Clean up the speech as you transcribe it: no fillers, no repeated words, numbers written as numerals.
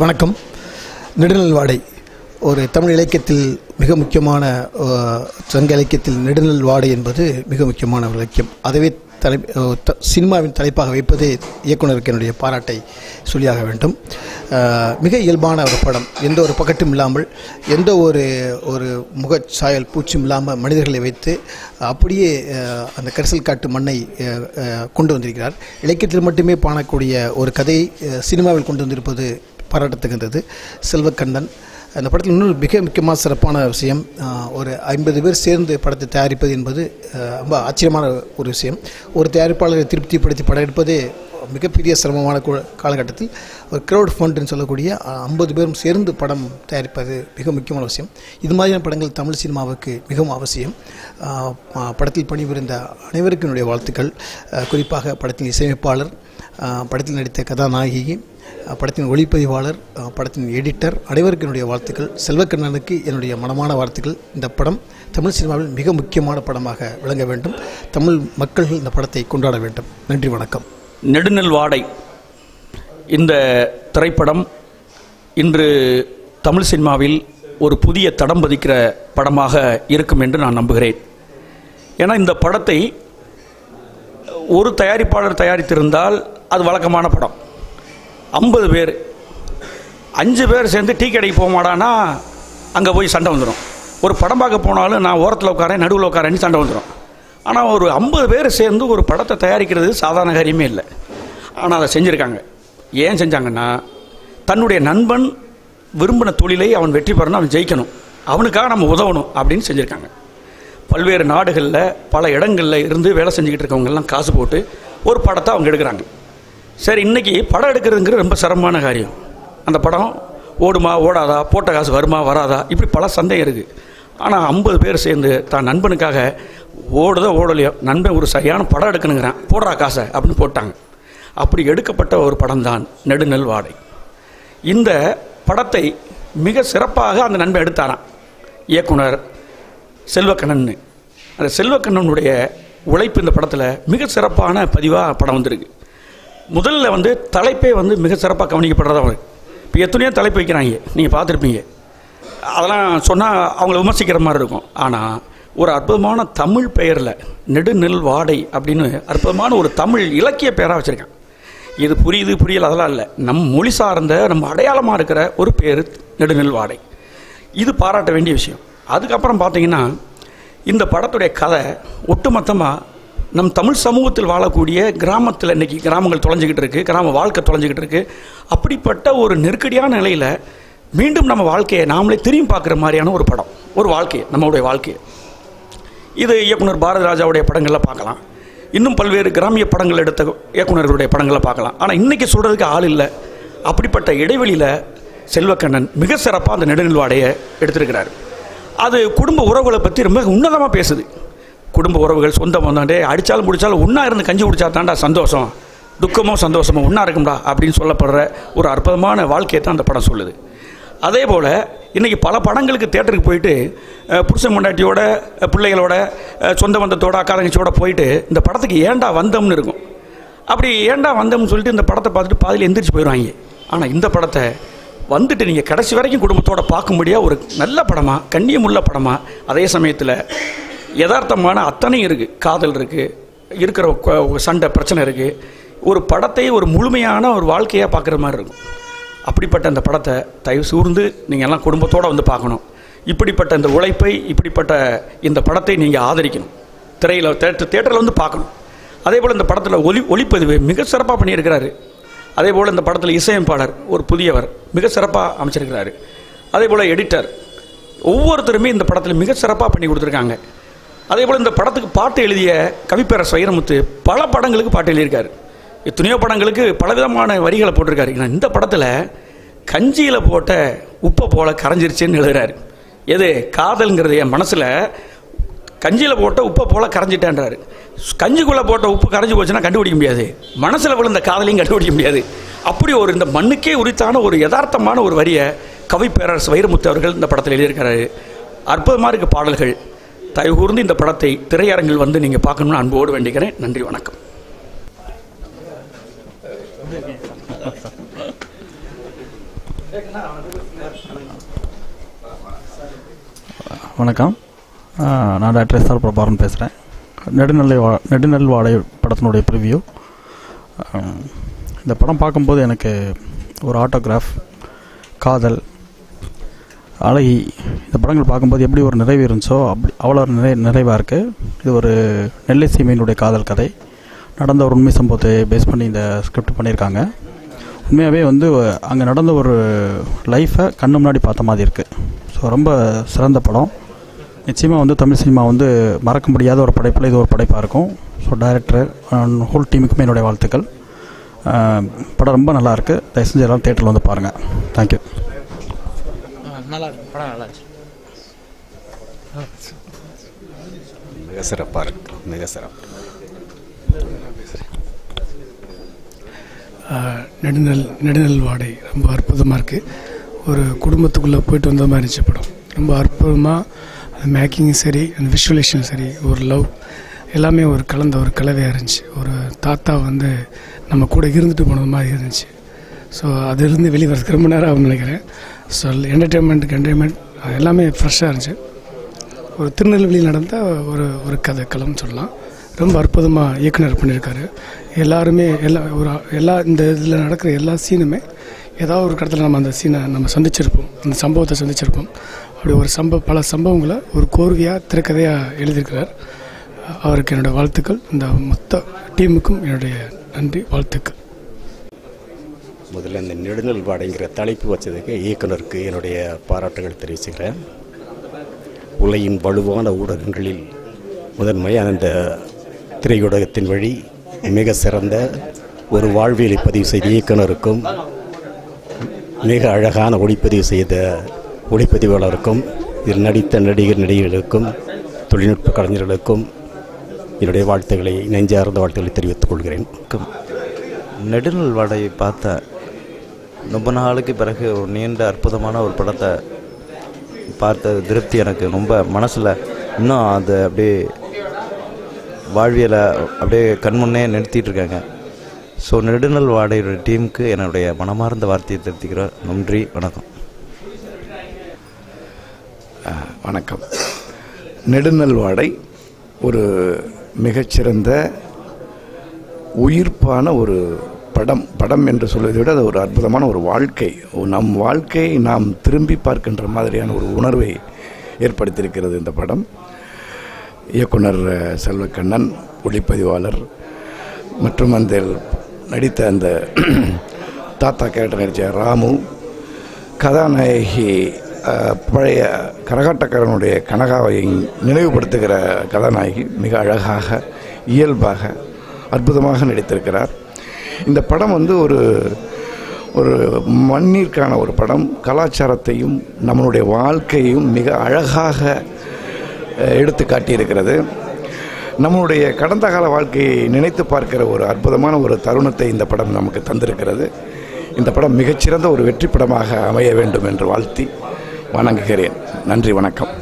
வணக்கம். நெடுநல்வாடை ஒரு தமிழ் இலக்கியத்தில் மிக முக்கியமான சங்க இலக்கியத்தில் நெடுநல்வாடை என்பது மிக முக்கியமான ஒரு இலக்கியம். அதுவே சினிமாவின் தலைப்பாக வைப்பதே இயக்குனருக்கு என்னுடைய பாராட்டை சொல்லியாக வேண்டும். மிக இயல்பான ஒரு படம், எந்த ஒரு பக்கட்டும் இல்லாமல், எந்த ஒரு முகச்சாயல் பூச்சும் இல்லாமல் மனிதர்களை வைத்து அப்படியே அந்த கரிசல் காட்டு மண்ணை கொண்டு வந்திருக்கிறார். இலக்கியத்தில் மட்டுமே காணக்கூடிய ஒரு கதையை சினிமாவில் கொண்டு வந்திருப்பது பாராட்டத்தகுந்தது. செல்வக்கண்ணன் அந்த படத்தில் இன்னொரு மிக முக்கியமான சிறப்பான விஷயம், ஒரு 50 பேர் சேர்ந்து படத்தை தயாரிப்பது என்பது ரொம்ப ஆச்சரியமான ஒரு விஷயம். ஒரு தயாரிப்பாளரை திருப்திப்படுத்தி படம் எடுப்பதே மிகப்பெரிய சிரமமான காலகட்டத்தில் ஒரு க்ரௌட் ஃபண்டுன்னு சொல்லக்கூடிய 50 பேரும் சேர்ந்து படம் தயாரிப்பது மிக முக்கியமான விஷயம். இது மாதிரியான படங்கள் தமிழ் சினிமாவுக்கு மிகவும் அவசியம். படத்தில் பணிபுரிந்த அனைவருக்கும் என்னுடைய வாழ்த்துக்கள். குறிப்பாக படத்தின் இசையமைப்பாளர், படத்தில் நடித்த கதாநாயகி, படத்தின் ஒளிப்பதிவாளர், படத்தின் எடிட்டர், அனைவருக்கும் என்னுடைய வாழ்த்துக்கள். செல்வக்கண்ணனுக்கு என்னுடைய மனமான வாழ்த்துக்கள். இந்த படம் தமிழ் சினிமாவில் மிக முக்கியமான படமாக விளங்க வேண்டும். தமிழ் மக்கள் இந்த படத்தை கொண்டாட வேண்டும். நன்றி, வணக்கம். நெடுநல்வாடை இந்த திரைப்படம் இன்று தமிழ் சினிமாவில் ஒரு புதிய தடம் பதிக்கிற படமாக இருக்கும் என்று நான் நம்புகிறேன். ஏன்னா இந்த படத்தை ஒரு தயாரிப்பாளர் தயாரித்திருந்தால் அது வழக்கமான படம். 50 பேர் 5 பேர் சேர்ந்து டீ கடைக்கு போக மாட்டானா அங்கே போய் சண்டை வந்துடும். ஒரு படம் பார்க்க போனாலும் நான் ஓரத்தில் உட்காரேன், நடுவில் உட்காரேன்னு சண்டை வந்துடும். ஆனால் ஒரு 50 பேர் சேர்ந்து ஒரு படத்தை தயாரிக்கிறது சாதாரண காரியமே இல்லை. ஆனால் அதை செஞ்சுருக்காங்க. ஏன் செஞ்சாங்கன்னா, தன்னுடைய நண்பன் விரும்பின தொழிலை அவன் வெற்றி பெறணும், அவன் ஜெயிக்கணும், அவனுக்காக நம்ம உதவணும் அப்படின்னு செஞ்சுருக்காங்க. பல்வேறு நாடுகளில் பல இடங்களில் இருந்து வேலை செஞ்சுக்கிட்டு இருக்கவங்கெல்லாம் காசு போட்டு ஒரு படத்தை அவங்க எடுக்கிறாங்க. சரி, இன்றைக்கி படம் எடுக்கிறதுங்கிறது ரொம்ப சிரமமான காரியம். அந்த படம் ஓடுமா ஓடாதா, போட்ட காசு வருமா வராதா, இப்படி பல சந்தேகம் இருக்குது. ஆனால் 50 பேர் சேர்ந்து தான் நண்பனுக்காக ஓடுதோ ஓடலையோ, நண்பன் ஒரு சரியான படம் எடுக்கணுங்கிறான், போடுறா காசை அப்படின்னு போட்டாங்க. அப்படி எடுக்கப்பட்ட ஒரு படம் தான் நெடுநல்வாடை. இந்த படத்தை மிக சிறப்பாக அந்த நண்பன் எடுத்தாரான் இயக்குனர் செல்வக்கண்ணன். அந்த செல்வக்கண்ணனுடைய உழைப்பு இந்த படத்தில் மிக சிறப்பான பதிவாக படம் வந்திருக்கு. முதல்ல தலைப்பே மிக சிறப்பாக கவனிக்கப்படுறதா அவர். இப்போ எத்தனையோ தலைப்பு வைக்கிறாங்க, நீங்கள் பார்த்துருப்பீங்க. அதெல்லாம் சொன்னால் அவங்கள விமர்சிக்கிற மாதிரி இருக்கும். ஆனால் ஒரு அற்புதமான தமிழ் பெயரில் நெடுநல்வாடை அப்படின்னு அற்புதமான ஒரு தமிழ் இலக்கிய பெயராக வச்சுருக்கேன். இது புரியல அதெல்லாம் இல்லை, நம் மொழி சார்ந்த நம்ம அடையாளமாக இருக்கிற ஒரு பேர் நெடுநல்வாடை. இது பாராட்ட வேண்டிய விஷயம். அதுக்கப்புறம் பார்த்தீங்கன்னா, இந்த படத்துடைய கதை ஒட்டுமொத்தமாக நம் தமிழ் சமூகத்தில் வாழக்கூடிய கிராமத்தில், இன்றைக்கி கிராமங்கள் தொலைஞ்சிக்கிட்டு இருக்குது, கிராம வாழ்க்கை தொலைஞ்சிக்கிட்டு இருக்குது. அப்படிப்பட்ட ஒரு நெருக்கடியான நிலையில் மீண்டும் நம்ம வாழ்க்கையை நாமளே திரும்பி பார்க்குற மாதிரியான ஒரு படம், ஒரு வாழ்க்கையை, நம்மளுடைய வாழ்க்கையை. இது இயக்குனர் பாரதி ராஜாவுடைய படங்களில் பார்க்கலாம், இன்னும் பல்வேறு கிராமிய படங்கள் எடுத்த இயக்குநர்களுடைய படங்களை பார்க்கலாம். ஆனால் இன்றைக்கி சொல்கிறதுக்கு ஆள் இல்லை. அப்படிப்பட்ட இடைவெளியில் செல்வக்கண்ணன் மிக சிறப்பாக அந்த நெடுநல்வாடையை எடுத்திருக்கிறார். அது குடும்ப உறவுகளை பற்றி ரொம்ப உன்னதமாக பேசுது. குடும்ப உறவுகள், சொந்த பந்தாண்டே அடித்தாலும் பிடிச்சாலும் ஒன்றா இருந்து கஞ்சி குடிச்சா தாண்டா சந்தோஷம், துக்கமோ சந்தோஷமோ ஒன்றா இருக்கும்டா அப்படின்னு சொல்லப்படுற ஒரு அற்புதமான வாழ்க்கையை தான் அந்த படம் சொல்லுது. அதே போல் இன்றைக்கி பல படங்களுக்கு தேட்டருக்கு போயிட்டு புருஷன் பொண்டாட்டியோட, பிள்ளைகளோட, சொந்த பந்தத்தோட, அக்கா தங்கச்சியோட போயிட்டு இந்த படத்துக்கு ஏண்டா வந்தோம்னு இருக்கும். அப்படி ஏண்டா வந்தோம்னு சொல்லிட்டு இந்த படத்தை பார்த்துட்டு பாதியில் எந்திரிச்சு போயிடுவாங்க. ஆனால் இந்த படத்தை வந்துட்டு நீங்கள் கடைசி வரைக்கும் குடும்பத்தோடு பார்க்கும்படியாக ஒரு நல்ல படமாக, கண்ணியமுள்ள படமாக, அதே சமயத்தில் யதார்த்தமான அத்தனையும் இருக்குது. காதல் இருக்குது, இருக்கிற சண்டை பிரச்சனை இருக்குது. ஒரு படத்தை ஒரு முழுமையான ஒரு வாழ்க்கையாக பார்க்குற மாதிரி இருக்கும். அப்படிப்பட்ட அந்த படத்தை தயவு கூர்ந்து நீங்கள் எல்லாம் குடும்பத்தோடு பார்க்கணும். இப்படிப்பட்ட இந்த உழைப்பை, இப்படிப்பட்ட இந்த படத்தை நீங்கள் ஆதரிக்கணும். தேட்டரில் பார்க்கணும். அதே போல் இந்த படத்தில் ஒளிப்பதிவு மிக சிறப்பாக பண்ணியிருக்கிறாரு. அதே போல் இந்த படத்தில் இசையமைப்பாளர் ஒரு புதியவர் மிக சிறப்பாக அமைச்சிருக்கிறாரு. அதே போல் எடிட்டர், ஒவ்வொருத்தருமே இந்த படத்தில் மிக சிறப்பாக பண்ணி கொடுத்துருக்காங்க. அதே போல் இந்த படத்துக்கு பாட்டு எழுதிய கவிப்பேரர் வைரமுத்து பல படங்களுக்கு பாட்டு எழுதியிருக்காரு. எத்தனையோ படங்களுக்கு பலவிதமான வரிகளை போட்டிருக்காரு. ஏன்னா இந்த படத்தில் கஞ்சியில் போட்ட உப்பை போல கரைஞ்சிருச்சுன்னு எழுதுறாரு. எது காதல்ங்கிறது என் மனசில் கஞ்சியில் போட்ட உப்பை போல் கரைஞ்சிட்டேன்றாரு. கஞ்சிக்குள்ளே போட்ட உப்பு கரைஞ்சி போச்சுன்னா கண்டுபிடிக்க முடியாது, மனசில் விழுந்த காதலையும் கண்டுபிடிக்க முடியாது. அப்படி ஒரு இந்த மண்ணுக்கே உரித்தான ஒரு யதார்த்தமான ஒரு வரியை கவிப்பேரரசு வைரமுத்து அவர்கள் இந்த படத்தில் எழுதியிருக்கிறாரு. அற்புதமாக இருக்குது பாடல்கள். தயவு கூர்ந்து இந்த படத்தை திரையரங்கில் நீங்கள் பார்க்கணும்னு அன்போடு வேண்டிக்கிறேன். நன்றி, வணக்கம். வணக்கம், நான் டாக்டர் எஸ்ஆர் பிரபாகரன் பேசுகிறேன். நெடுநெல் வாடை படத்தினுடைய ப்ரிவ்யூ. இந்த படம் பார்க்கும்போது எனக்கு ஒரு ஆட்டோகிராஃப், காதல், அழகி, இந்த படங்கள் பார்க்கும்போது எப்படி ஒரு நிறைவு இருந்துச்சோ அவ்வளோ நிறைவாக இருக்குது. இது ஒரு நெல்லை சீமையினுடைய காதல் கதை, நடந்த ஒரு உண்மை சம்பவத்தை பேஸ் பண்ணி இந்த ஸ்கிரிப்ட் பண்ணியிருக்காங்க. உண்மையாகவே அங்கே நடந்த ஒரு லைஃப்பை கண்ணு முன்னாடி பார்த்த மாதிரி இருக்குது. ஸோ ரொம்ப சிறந்த படம். நிச்சயமாக தமிழ் சினிமா மறக்க முடியாத ஒரு படைப்பில் இது ஒரு படைப்பாக இருக்கும். ஸோ டைரக்டர் ஹோல் டீமுக்குமே என்னுடைய வாழ்த்துக்கள். படம் ரொம்ப நல்லாயிருக்கு. தயவு செஞ்சு எல்லாம் தேட்டரில் பாருங்கள். தேங்க்யூ. நல்லா இருக்கு படம், நல்லா இருந்துச்சு. மிக சிறப்பாக இருக்கு, மிக சிறப்பு. நெடுநெல் வாடை ரொம்ப அற்புதமாக இருக்குது. ஒரு குடும்பத்துக்குள்ளே போயிட்டு வந்த மாதிரி இருந்துச்சு படம். ரொம்ப அற்புதமாக அந்த மேக்கிங்கும் சரி, அந்த விஷுவலேஷனும் சரி, ஒரு லவ் எல்லாமே ஒரு கலந்த ஒரு கலவையாக இருந்துச்சு. ஒரு தாத்தா நம்ம கூட இருந்துட்டு போனது மாதிரி இருந்துச்சு. ஸோ அதிலிருந்து வெளியே வரதுக்கு ரொம்ப நேரம் ஆகும்னு நினைக்கிறேன். ஸோ என்டர்டெயின்மெண்ட் எல்லாமே ஃப்ரெஷ்ஷாக இருந்துச்சு. ஒரு திருநெல்வேலியில் நடந்த ஒரு கதை களம்னு சொல்லலாம். ரொம்ப அற்புதமாக இயக்குனர் பண்ணியிருக்காரு. எல்லாருமே எல்லா இந்த இதில் நடக்கிற எல்லா சீனுமே ஏதாவது ஒரு இடத்துல நம்ம அந்த சீனை நம்ம சந்திச்சிருப்போம், அந்த சம்பவத்தை சந்திச்சிருப்போம். அப்படி ஒரு பல சம்பவங்களை ஒரு கோர்வையாக திரைக்கதையாக எழுதியிருக்கிறார். அவருக்கு என்னுடைய வாழ்த்துக்கள். இந்த மொத்த டீமுக்கும் என்னுடைய நன்றி, வாழ்த்துக்கள். முதல்ல இந்த நெடுநெல் வாடைங்கிற தலைப்பு வச்சதுக்கு இயக்குனருக்கு என்னுடைய பாராட்டுகள் தெரிவிச்சுக்கிறேன். உலகின் வலுவான ஊடகங்களில் முதன்மையான அந்த திரையூடகத்தின் வழி மிக சிறந்த ஒரு வாழ்வியலை பதிவு செய்த இயக்குனருக்கும், மிக அழகான ஒளிப்பதிவு செய்த ஒளிப்பதிவாளருக்கும், இதில் நடித்த நடிகர்களுக்கும், தொழில்நுட்ப கலைஞர்களுக்கும் என்னுடைய வாழ்த்துக்களை, நெஞ்சார்ந்த வாழ்த்துக்களை தெரிவித்துக் கொள்கிறேன். நெடுநெல் வாடையை பார்த்த ரொம்ப நாளுக்கு பிறகு ஒரு நீண்ட அற்புதமான ஒரு படத்தை பார்த்த திருப்தி எனக்கு ரொம்ப மனசில் இன்னும் அது அப்படியே வாழ்வியலை அப்படியே கண்முன்னே நிறுத்திட்டு இருக்காங்க. ஸோ நெடுநெல் வாடையோட டீமுக்கு என்னுடைய மனமார்ந்த வார்த்தையை தெரிவிக்கிறேன். நன்றி, வணக்கம். வணக்கம். நெடுநெல் வாடை ஒரு மிகச்சிறந்த உயிர்ப்பான ஒரு படம் என்று சொல்வதை விட அது ஒரு அற்புதமான ஒரு வாழ்க்கை. நம் வாழ்க்கையை நாம் திரும்பி பார்க்கின்ற மாதிரியான ஒரு உணர்வை ஏற்படுத்தியிருக்கிறது இந்த படம். இயக்குனர் செல்வக்கண்ணன், ஒளிப்பதிவாளர் மற்றும் அந்த நடித்த அந்த தாத்தா கேரக்டர் நடித்த ராமு, கதாநாயகி பழைய கரகாட்டக்காரனுடைய கனகாவை நினைவுபடுத்துகிற கதாநாயகி மிக அழகாக, இயல்பாக, அற்புதமாக நடித்திருக்கிறார். இந்த படம் ஒரு மண்ணிற்கான ஒரு படம். கலாச்சாரத்தையும் நம்மளுடைய வாழ்க்கையையும் மிக அழகாக எடுத்து காட்டியிருக்கிறது. நம்மளுடைய கடந்த கால வாழ்க்கையை நினைத்து பார்க்கிற ஒரு அற்புதமான ஒரு தருணத்தை இந்த படம் நமக்கு தந்திருக்கிறது. இந்த படம் மிகச்சிறந்த ஒரு வெற்றி படமாக அமைய வேண்டும் என்று வாழ்த்தி வணங்குகிறேன். நன்றி, வணக்கம்.